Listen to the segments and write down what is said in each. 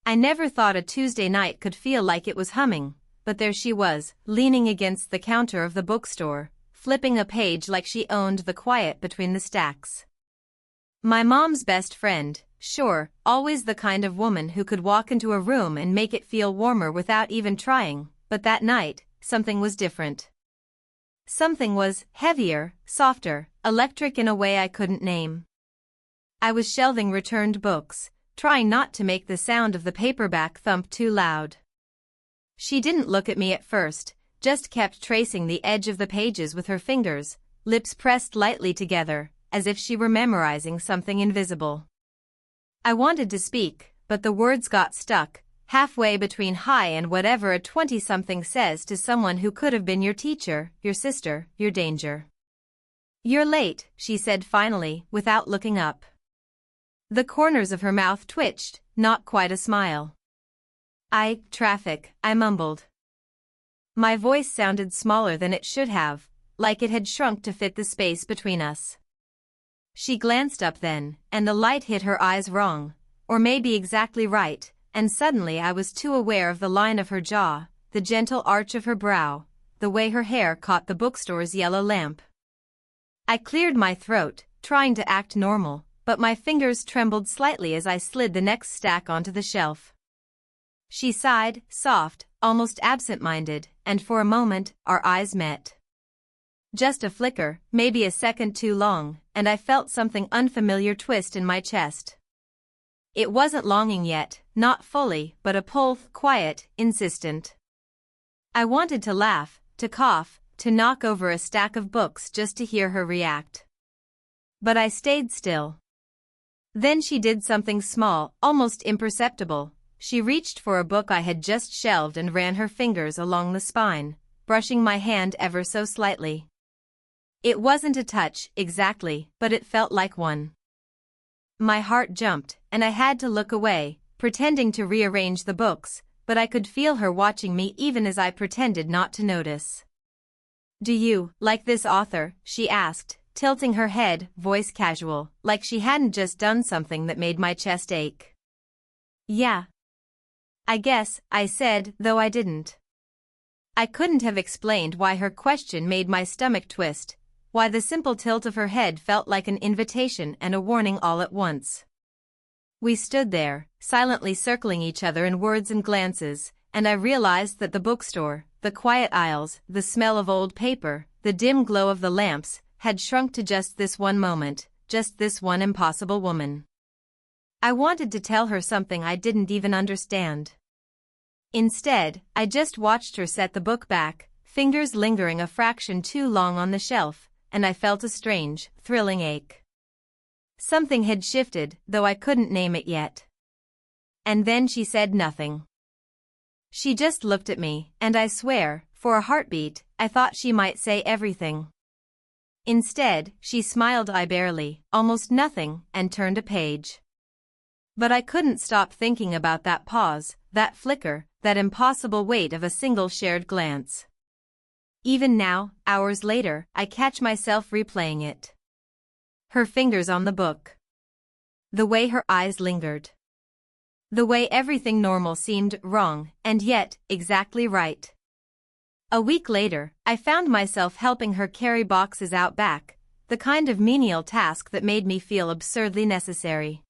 I never thought a Tuesday night could feel like it was humming, but there she was, leaning against the counter of the bookstore, flipping a page like she owned the quiet between the stacks. My mom's best friend, sure, always the kind of woman who could walk into a room and make it feel warmer without even trying, but that night, something was different. Something was heavier, softer, electric in a way I couldn't name. I was shelving returned books, trying not to make the sound of the paperback thump too loud. She didn't look at me at first, just kept tracing the edge of the pages with her fingers, lips pressed lightly together, as if she were memorizing something invisible. I wanted to speak, but the words got stuck, halfway between hi and whatever a 20-something says to someone who could have been your teacher, your sister, your danger. "You're late," she said finally, without looking up. The corners of her mouth twitched, not quite a smile. Traffic," I mumbled. My voice sounded smaller than it should have, like it had shrunk to fit the space between us. She glanced up then, and the light hit her eyes wrong, or maybe exactly right, and suddenly I was too aware of the line of her jaw, the gentle arch of her brow, the way her hair caught the bookstore's yellow lamp. I cleared my throat, trying to act normal, but my fingers trembled slightly as I slid the next stack onto the shelf. She sighed, soft, almost absent-minded, and for a moment, our eyes met. Just a flicker, maybe a second too long, and I felt something unfamiliar twist in my chest. It wasn't longing yet, not fully, but a pull, quiet, insistent. I wanted to laugh, to cough, to knock over a stack of books just to hear her react. But I stayed still. Then she did something small, almost imperceptible. She reached for a book I had just shelved and ran her fingers along the spine, brushing my hand ever so slightly. It wasn't a touch, exactly, but it felt like one. My heart jumped, and I had to look away, pretending to rearrange the books, but I could feel her watching me even as I pretended not to notice. "Do you like this author?" she asked, tilting her head, voice casual, like she hadn't just done something that made my chest ache. "Yeah. I guess," I said, though I didn't. I couldn't have explained why her question made my stomach twist, why the simple tilt of her head felt like an invitation and a warning all at once. We stood there, silently circling each other in words and glances, and I realized that the bookstore, the quiet aisles, the smell of old paper, the dim glow of the lamps, had shrunk to just this one moment, just this one impossible woman. I wanted to tell her something I didn't even understand. Instead, I just watched her set the book back, fingers lingering a fraction too long on the shelf, and I felt a strange, thrilling ache. Something had shifted, though I couldn't name it yet. And then she said nothing. She just looked at me, and I swear, for a heartbeat, I thought she might say everything. Instead, she smiled barely, almost nothing, and turned a page. But I couldn't stop thinking about that pause, that flicker, that impossible wait of a single shared glance. Even now, hours later, I catch myself replaying it. Her fingers on the book. The way her eyes lingered. The way everything normal seemed wrong, and yet, exactly right. A week later, I found myself helping her carry boxes out back, the kind of menial task that made me feel absurdly necessary.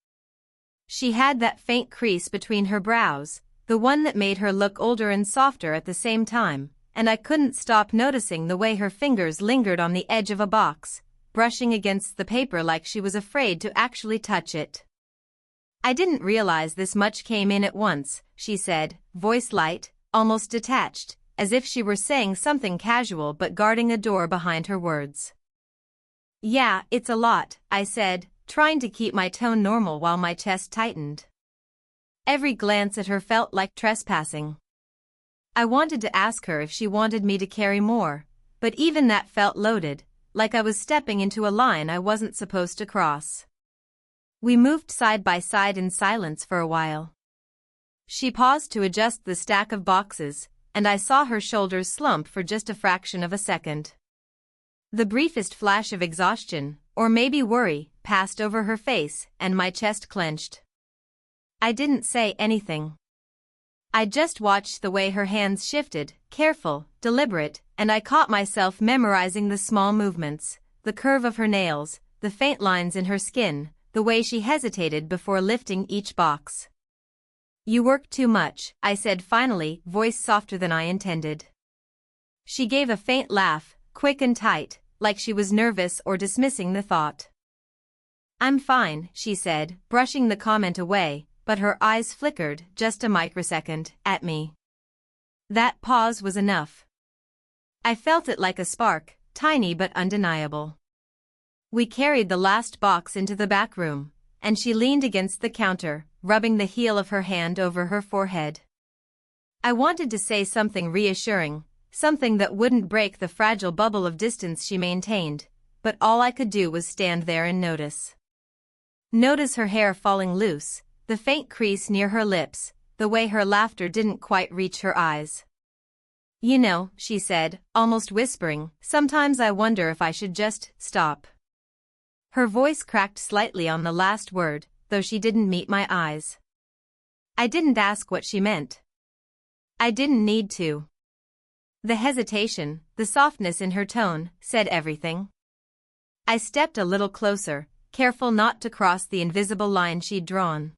She had that faint crease between her brows, the one that made her look older and softer at the same time, and I couldn't stop noticing the way her fingers lingered on the edge of a box, brushing against the paper like she was afraid to actually touch it. "I didn't realize this much came in at once," she said, voice light, almost detached, as if she were saying something casual but guarding a door behind her words. "Yeah, it's a lot," I said, trying to keep my tone normal while my chest tightened. Every glance at her felt like trespassing. I wanted to ask her if she wanted me to carry more, but even that felt loaded, like I was stepping into a line I wasn't supposed to cross. We moved side by side in silence for a while. She paused to adjust the stack of boxes, and I saw her shoulders slump for just a fraction of a second. The briefest flash of exhaustion, or maybe worry, passed over her face, and my chest clenched. I didn't say anything. I just watched the way her hands shifted, careful, deliberate, and I caught myself memorizing the small movements, the curve of her nails, the faint lines in her skin, the way she hesitated before lifting each box. "You work too much," I said finally, voice softer than I intended. She gave a faint laugh, quick and tight, like she was nervous or dismissing the thought. "I'm fine," she said, brushing the comment away, but her eyes flickered, just a microsecond, at me. That pause was enough. I felt it like a spark, tiny but undeniable. We carried the last box into the back room, and she leaned against the counter, rubbing the heel of her hand over her forehead. I wanted to say something reassuring, something that wouldn't break the fragile bubble of distance she maintained, but all I could do was stand there and notice. Notice her hair falling loose, the faint crease near her lips, the way her laughter didn't quite reach her eyes. "You know," she said, almost whispering, "sometimes I wonder if I should just stop." Her voice cracked slightly on the last word, though she didn't meet my eyes. I didn't ask what she meant. I didn't need to. The hesitation, the softness in her tone, said everything. I stepped a little closer, careful not to cross the invisible line she'd drawn.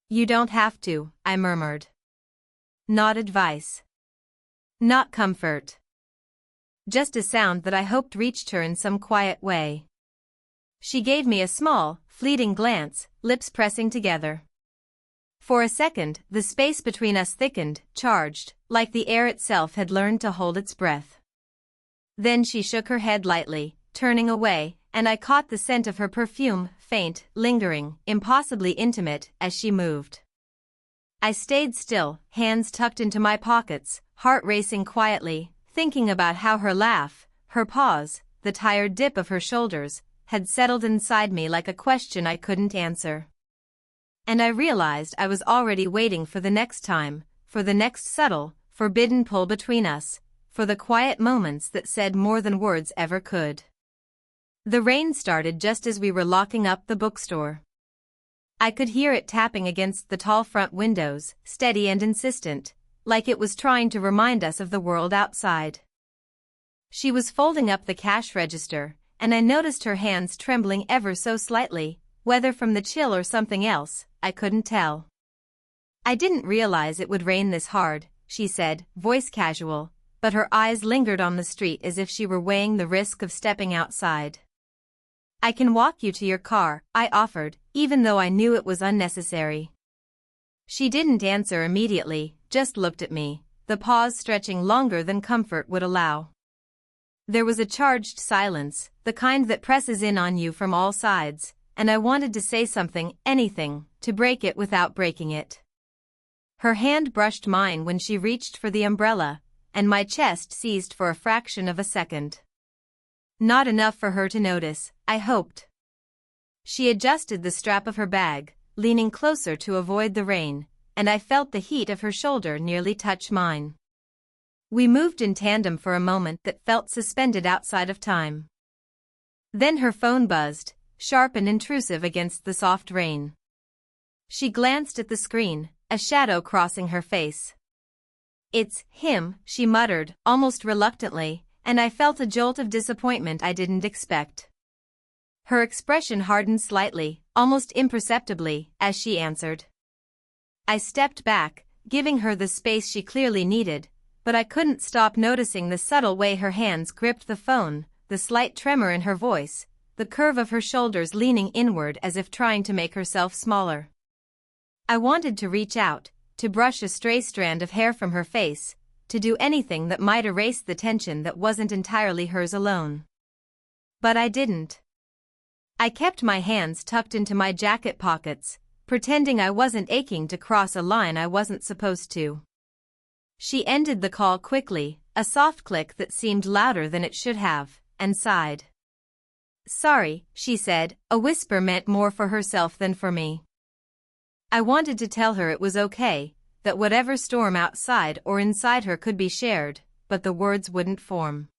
"You don't have to," I murmured. Not advice. Not comfort. Just a sound that I hoped reached her in some quiet way. She gave me a small, fleeting glance, lips pressing together. For a second, the space between us thickened, charged, like the air itself had learned to hold its breath. Then she shook her head lightly, turning away, and I caught the scent of her perfume, faint, lingering, impossibly intimate, as she moved. I stayed still, hands tucked into my pockets, heart racing quietly, thinking about how her laugh, her pause, the tired dip of her shoulders, had settled inside me like a question I couldn't answer. And I realized I was already waiting for the next time, for the next subtle, forbidden pull between us, for the quiet moments that said more than words ever could. The rain started just as we were locking up the bookstore. I could hear it tapping against the tall front windows, steady and insistent, like it was trying to remind us of the world outside. She was folding up the cash register, and I noticed her hands trembling ever so slightly, whether from the chill or something else, I couldn't tell. "I didn't realize it would rain this hard," she said, voice casual, but her eyes lingered on the street as if she were weighing the risk of stepping outside. "I can walk you to your car," I offered, even though I knew it was unnecessary. She didn't answer immediately, just looked at me, the pause stretching longer than comfort would allow. There was a charged silence, the kind that presses in on you from all sides, and I wanted to say something, anything, to break it without breaking it. Her hand brushed mine when she reached for the umbrella, and my chest seized for a fraction of a second. Not enough for her to notice, I hoped. She adjusted the strap of her bag, leaning closer to avoid the rain, and I felt the heat of her shoulder nearly touch mine. We moved in tandem for a moment that felt suspended outside of time. Then her phone buzzed, sharp and intrusive against the soft rain. She glanced at the screen, a shadow crossing her face. "It's him," she muttered, almost reluctantly, and I felt a jolt of disappointment I didn't expect. Her expression hardened slightly, almost imperceptibly, as she answered. I stepped back, giving her the space she clearly needed, but I couldn't stop noticing the subtle way her hands gripped the phone, the slight tremor in her voice, the curve of her shoulders leaning inward as if trying to make herself smaller. I wanted to reach out, to brush a stray strand of hair from her face, to do anything that might erase the tension that wasn't entirely hers alone. But I didn't. I kept my hands tucked into my jacket pockets, pretending I wasn't aching to cross a line I wasn't supposed to. She ended the call quickly, a soft click that seemed louder than it should have, and sighed. "Sorry," she said, a whisper meant more for herself than for me. I wanted to tell her it was okay, that whatever storm outside or inside her could be shared, but the words wouldn't form.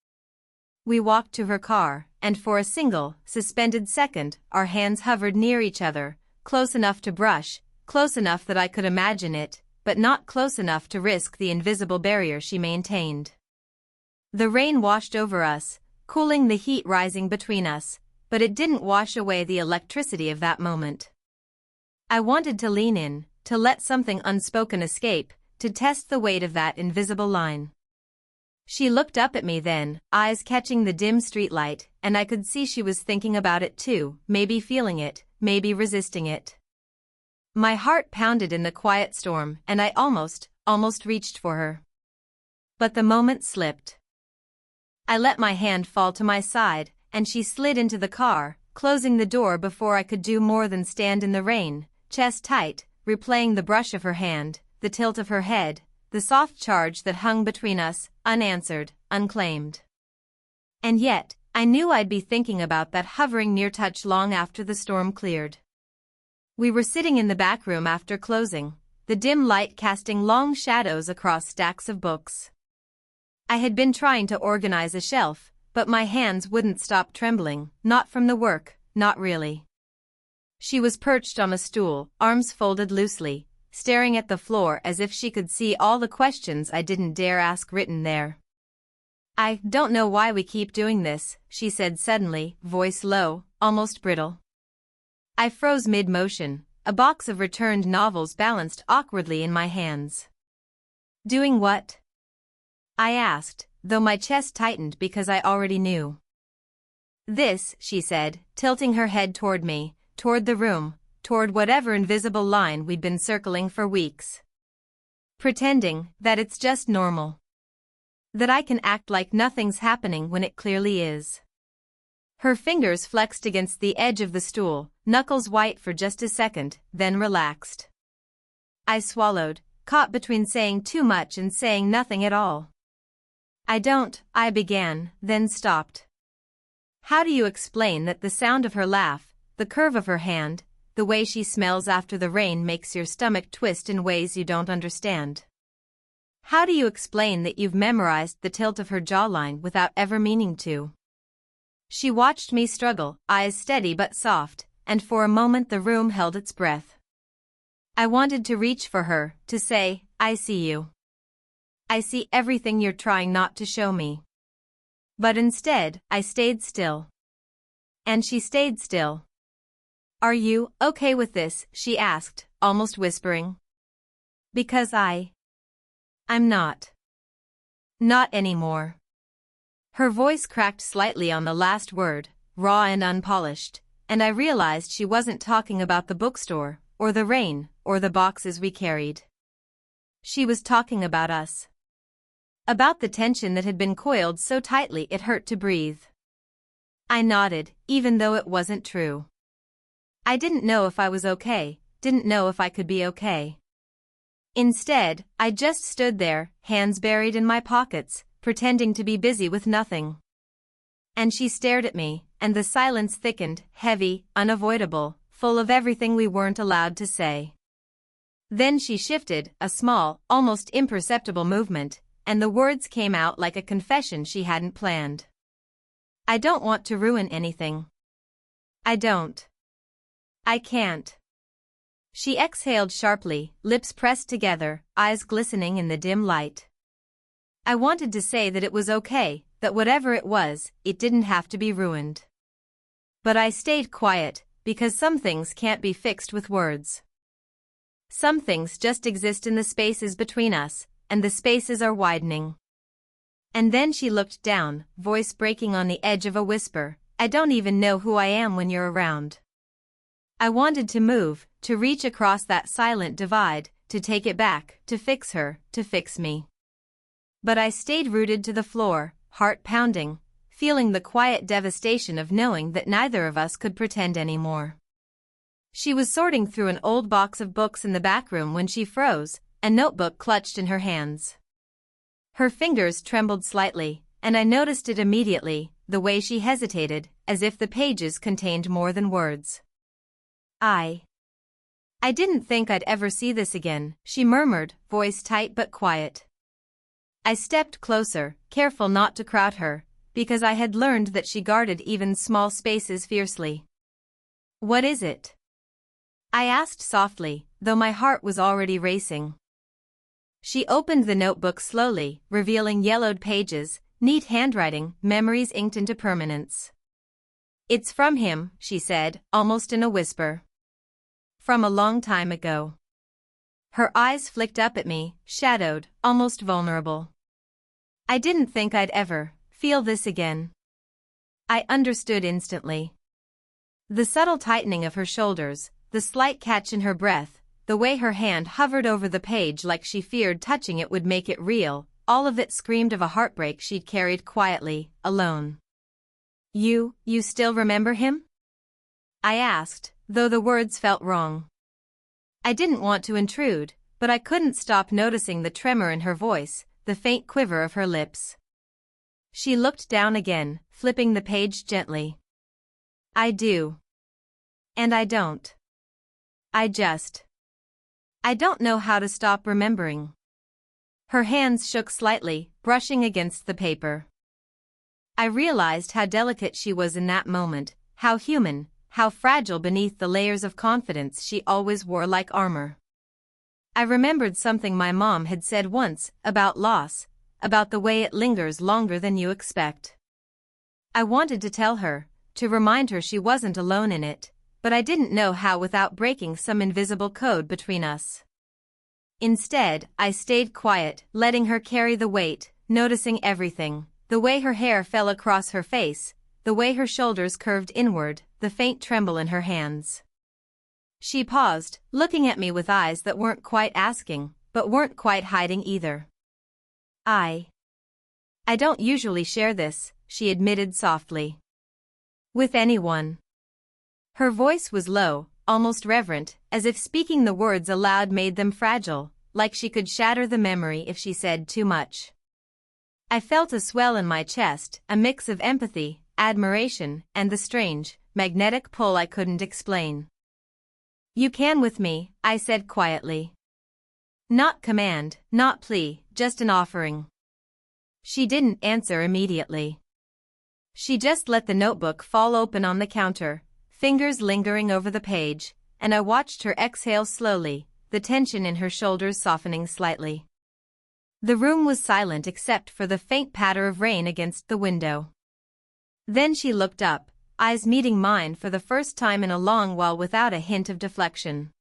We walked to her car, and for a single, suspended second, our hands hovered near each other, close enough to brush, close enough that I could imagine it, but not close enough to risk the invisible barrier she maintained. The rain washed over us, cooling the heat rising between us, but it didn't wash away the electricity of that moment. I wanted to lean in, to let something unspoken escape, to test the weight of that invisible line. She looked up at me then, eyes catching the dim streetlight, and I could see she was thinking about it too, maybe feeling it, maybe resisting it. My heart pounded in the quiet storm, and I almost reached for her. But the moment slipped. I let my hand fall to my side, and she slid into the car, closing the door before I could do more than stand in the rain, chest tight, replaying the brush of her hand, the tilt of her head, the soft charge that hung between us, unanswered, unclaimed. And yet, I knew I'd be thinking about that hovering near touch long after the storm cleared. We were sitting in the back room after closing, the dim light casting long shadows across stacks of books. I had been trying to organize a shelf, but my hands wouldn't stop trembling, not from the work, not really. She was perched on a stool, arms folded loosely, staring at the floor as if she could see all the questions I didn't dare ask written there. "I don't know why we keep doing this," she said suddenly, voice low, almost brittle. I froze mid-motion, a box of returned novels balanced awkwardly in my hands. "Doing what?" I asked, though my chest tightened because I already knew. "This," she said, tilting her head toward me, toward the room, toward whatever invisible line we'd been circling for weeks. "Pretending that it's just normal. That I can act like nothing's happening when it clearly is." Her fingers flexed against the edge of the stool, knuckles white for just a second, then relaxed. I swallowed, caught between saying too much and saying nothing at all. I began, then stopped. How do you explain that the sound of her laugh, the curve of her hand, the way she smells after the rain makes your stomach twist in ways you don't understand? How do you explain that you've memorized the tilt of her jawline without ever meaning to? She watched me struggle, eyes steady but soft, and for a moment the room held its breath. I wanted to reach for her, to say, "I see you. I see everything you're trying not to show me." But instead, I stayed still. And she stayed still. "Are you okay with this?" she asked, almost whispering. "Because I'm not. Not anymore." Her voice cracked slightly on the last word, raw and unpolished, and I realized she wasn't talking about the bookstore, or the rain, or the boxes we carried. She was talking about us. About the tension that had been coiled so tightly it hurt to breathe. I nodded, even though it wasn't true. I didn't know if I was okay, didn't know if I could be okay. Instead, I just stood there, hands buried in my pockets, pretending to be busy with nothing. And she stared at me, and the silence thickened, heavy, unavoidable, full of everything we weren't allowed to say. Then she shifted, a small, almost imperceptible movement, and the words came out like a confession she hadn't planned. "I don't want to ruin anything. I don't. I can't." She exhaled sharply, lips pressed together, eyes glistening in the dim light. I wanted to say that it was okay, that whatever it was, it didn't have to be ruined. But I stayed quiet, because some things can't be fixed with words. Some things just exist in the spaces between us, and the spaces are widening. And then she looked down, voice breaking on the edge of a whisper, "I don't even know who I am when you're around." I wanted to move, to reach across that silent divide, to take it back, to fix her, to fix me. But I stayed rooted to the floor, heart pounding, feeling the quiet devastation of knowing that neither of us could pretend anymore. She was sorting through an old box of books in the back room when she froze, a notebook clutched in her hands. Her fingers trembled slightly, and I noticed it immediately, the way she hesitated, as if the pages contained more than words. I didn't think I'd ever see this again," she murmured, voice tight but quiet. I stepped closer, careful not to crowd her, because I had learned that she guarded even small spaces fiercely. "What is it?" I asked softly, though my heart was already racing. She opened the notebook slowly, revealing yellowed pages, neat handwriting, memories inked into permanence. "It's from him," she said, almost in a whisper. "From a long time ago." Her eyes flicked up at me, shadowed, almost vulnerable. I didn't think I'd ever feel this again. I understood instantly. The subtle tightening of her shoulders, the slight catch in her breath, the way her hand hovered over the page like she feared touching it would make it real, all of it screamed of a heartbreak she'd carried quietly, alone. You still remember him?" I asked, though the words felt wrong. I didn't want to intrude, but I couldn't stop noticing the tremor in her voice, the faint quiver of her lips. She looked down again, flipping the page gently. "I do. And I don't. I don't know how to stop remembering." Her hands shook slightly, brushing against the paper. I realized how delicate she was in that moment, how human, how fragile beneath the layers of confidence she always wore like armor. I remembered something my mom had said once, about loss, about the way it lingers longer than you expect. I wanted to tell her, to remind her she wasn't alone in it, but I didn't know how without breaking some invisible code between us. Instead, I stayed quiet, letting her carry the weight, noticing everything, the way her hair fell across her face, the way her shoulders curved inward, the faint tremble in her hands. She paused, looking at me with eyes that weren't quite asking, but weren't quite hiding either. I don't usually share this," she admitted softly. "With anyone." Her voice was low, almost reverent, as if speaking the words aloud made them fragile, like she could shatter the memory if she said too much. I felt a swell in my chest, a mix of empathy, admiration, and the strange, magnetic pull I couldn't explain. "You can with me," I said quietly. Not command, not plea, just an offering. She didn't answer immediately. She just let the notebook fall open on the counter, fingers lingering over the page, and I watched her exhale slowly, the tension in her shoulders softening slightly. The room was silent except for the faint patter of rain against the window. Then she looked up, eyes meeting mine for the first time in a long while without a hint of deflection.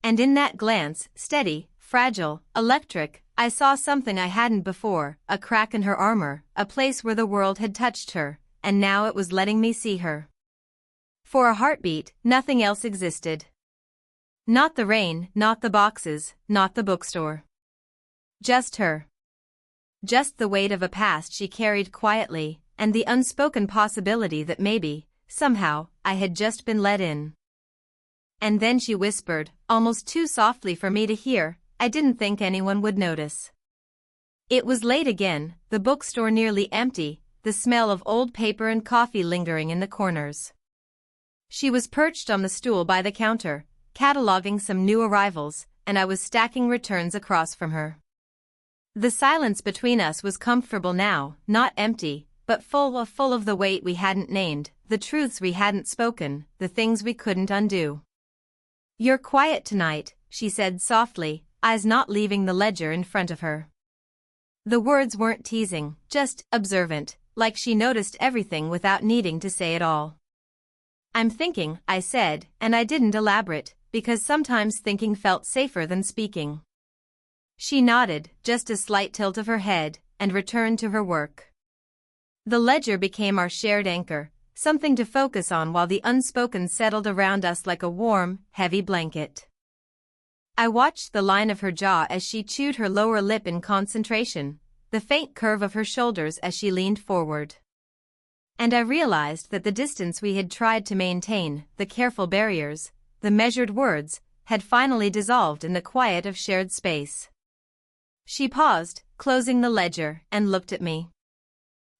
And in that glance, steady, fragile, electric, I saw something I hadn't before, a crack in her armor, a place where the world had touched her, and now it was letting me see her. For a heartbeat, nothing else existed. Not the rain, not the boxes, not the bookstore. Just her. Just the weight of a past she carried quietly, and the unspoken possibility that maybe, somehow, I had just been let in. And then she whispered, almost too softly for me to hear, "I didn't think anyone would notice." It was late again, the bookstore nearly empty, the smell of old paper and coffee lingering in the corners. She was perched on the stool by the counter, cataloging some new arrivals, and I was stacking returns across from her. The silence between us was comfortable now, not empty, but full of the weight we hadn't named, the truths we hadn't spoken, the things we couldn't undo. "You're quiet tonight," she said softly, eyes not leaving the ledger in front of her. The words weren't teasing, just observant, like she noticed everything without needing to say it all. "I'm thinking," I said, and I didn't elaborate, because sometimes thinking felt safer than speaking. She nodded, just a slight tilt of her head, and returned to her work. The ledger became our shared anchor, something to focus on while the unspoken settled around us like a warm, heavy blanket. I watched the line of her jaw as she chewed her lower lip in concentration, the faint curve of her shoulders as she leaned forward. And I realized that the distance we had tried to maintain, the careful barriers, the measured words, had finally dissolved in the quiet of shared space. She paused, closing the ledger, and looked at me.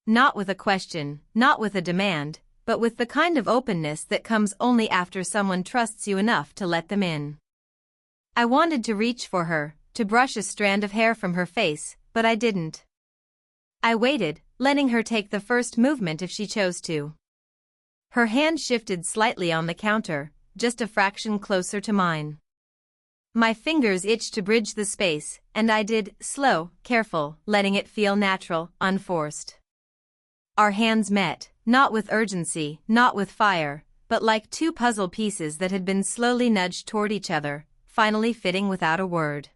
Not with a question, not with a demand, but with the kind of openness that comes only after someone trusts you enough to let them in. I wanted to reach for her, to brush a strand of hair from her face, but I didn't. I waited, letting her take the first movement if she chose to. Her hand shifted slightly on the counter, just a fraction closer to mine. My fingers itched to bridge the space, and I did, slow, careful, letting it feel natural, unforced. Our hands met, not with urgency, not with fire, but like two puzzle pieces that had been slowly nudged toward each other, finally fitting without a word.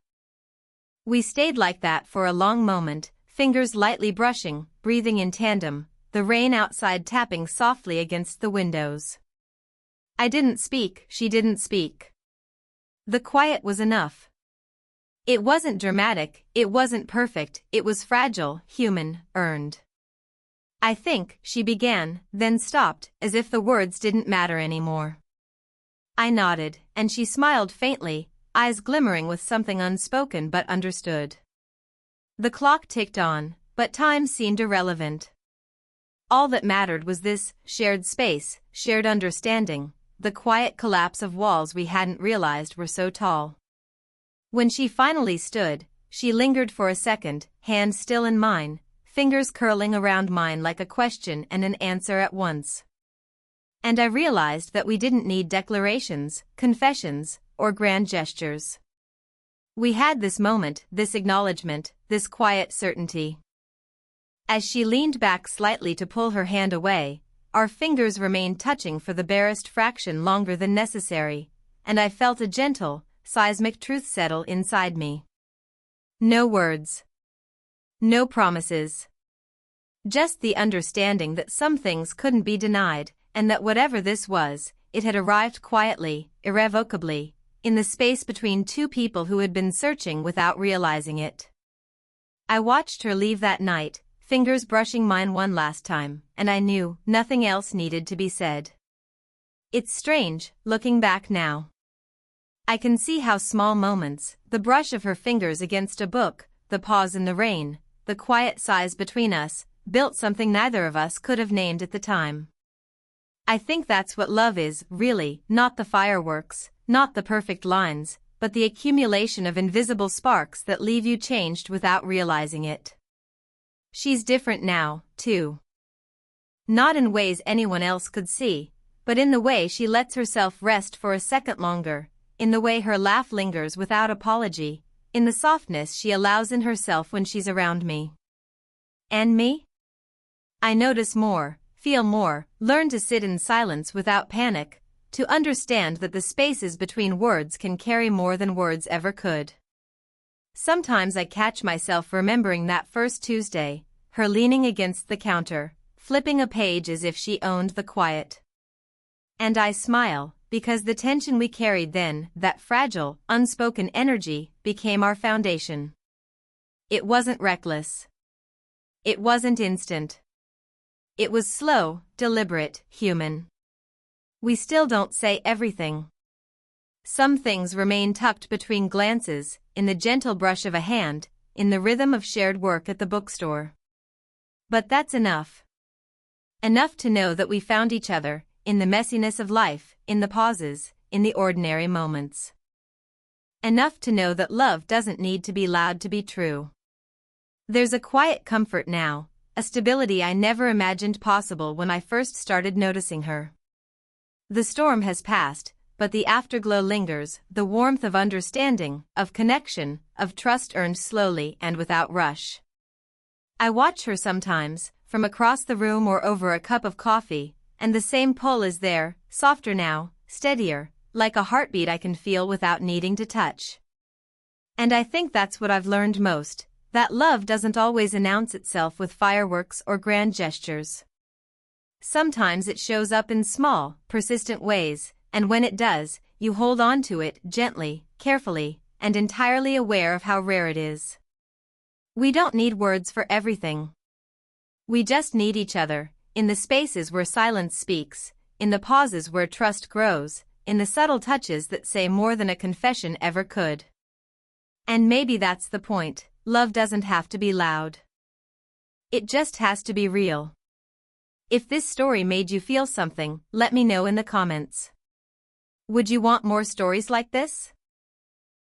We stayed like that for a long moment, fingers lightly brushing, breathing in tandem, the rain outside tapping softly against the windows. I didn't speak, she didn't speak. The quiet was enough. It wasn't dramatic, it wasn't perfect, it was fragile, human, earned. I think, she began, then stopped, as if the words didn't matter anymore. I nodded, and she smiled faintly, eyes glimmering with something unspoken but understood. The clock ticked on, but time seemed irrelevant. All that mattered was this shared space, shared understanding, the quiet collapse of walls we hadn't realized were so tall. When she finally stood, she lingered for a second, hand still in mine, fingers curling around mine like a question and an answer at once. And I realized that we didn't need declarations, confessions, or grand gestures. We had this moment, this acknowledgement, this quiet certainty. As she leaned back slightly to pull her hand away, our fingers remained touching for the barest fraction longer than necessary, and I felt a gentle, seismic truth settle inside me. No words. No promises. Just the understanding that some things couldn't be denied, and that whatever this was, it had arrived quietly, irrevocably, in the space between two people who had been searching without realizing it. I watched her leave that night, fingers brushing mine one last time, and I knew nothing else needed to be said. It's strange, looking back now. I can see how small moments, the brush of her fingers against a book, the pause in the rain, the quiet sighs between us, built something neither of us could have named at the time. I think that's what love is, really, not the fireworks, not the perfect lines, but the accumulation of invisible sparks that leave you changed without realizing it. She's different now, too. Not in ways anyone else could see, but in the way she lets herself rest for a second longer, in the way her laugh lingers without apology, in the softness she allows in herself when she's around me. And me? I notice more, feel more, learn to sit in silence without panic, to understand that the spaces between words can carry more than words ever could. Sometimes I catch myself remembering that first Tuesday, her leaning against the counter, flipping a page as if she owned the quiet. And I smile, because the tension we carried then, that fragile, unspoken energy, became our foundation. It wasn't reckless. It wasn't instant. It was slow, deliberate, human. We still don't say everything. Some things remain tucked between glances, in the gentle brush of a hand, in the rhythm of shared work at the bookstore. But that's enough. Enough to know that we found each other, in the messiness of life, in the pauses, in the ordinary moments. Enough to know that love doesn't need to be loud to be true. There's a quiet comfort now, a stability I never imagined possible when I first started noticing her. The storm has passed, but the afterglow lingers, the warmth of understanding, of connection, of trust earned slowly and without rush. I watch her sometimes, from across the room or over a cup of coffee, and the same pull is there, softer now, steadier, like a heartbeat I can feel without needing to touch. And I think that's what I've learned most, that love doesn't always announce itself with fireworks or grand gestures. Sometimes it shows up in small, persistent ways, and when it does, you hold on to it gently, carefully, and entirely aware of how rare it is. We don't need words for everything. We just need each other, in the spaces where silence speaks, in the pauses where trust grows, in the subtle touches that say more than a confession ever could. And maybe that's the point, love doesn't have to be loud. It just has to be real. If this story made you feel something, let me know in the comments. Would you want more stories like this?